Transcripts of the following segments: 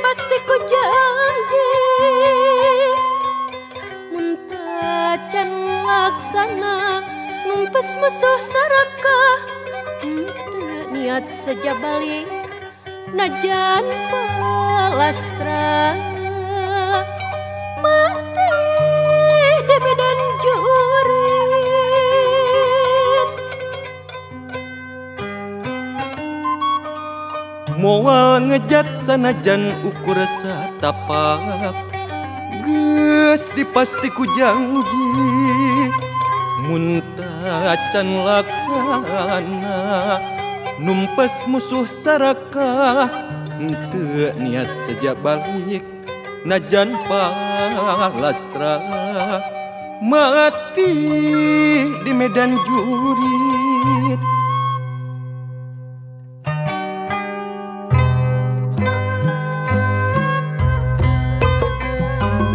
pasti ku janji muntah can laksana numpes musuh sarakah henteu niat saja balik najan palastra mati di medan jurit. Moal ngejat sanajan ukur satapak geus dipasti ku janji muntah can laksana numpes musuh sarakah henteu niat saja balik najan palastra mati di medan jurit.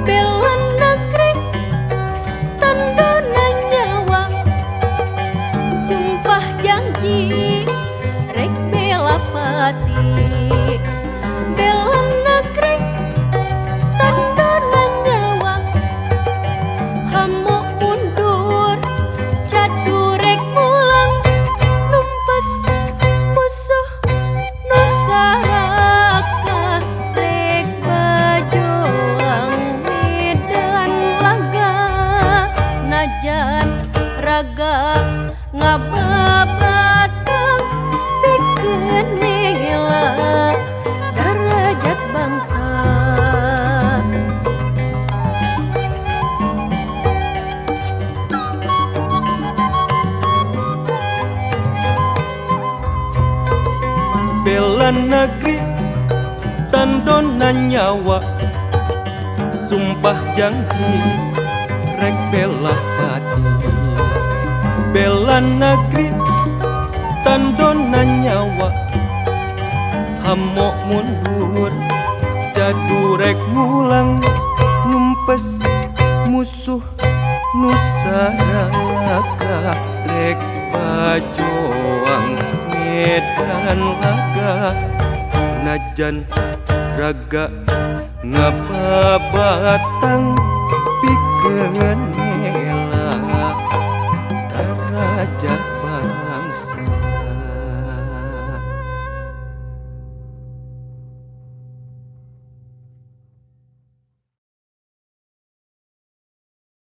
Bela negeri tandona nyawa sumpah janji rek bela pati. Bela negeri tandona nyawa hamu mundur cadu rek mulang numpes musuh nusaraka rek bajoang medan laga najan raga ngababatang pikeun ningela darajat bangsa. Bela negeri tandona nyawa sumpah janji rek bela pati. Bela negeri tandona nyawa hamo mundur jadu rek mulang numpes musuh nusaraka rek bajoang medan laga najan raga ngababatang pikeun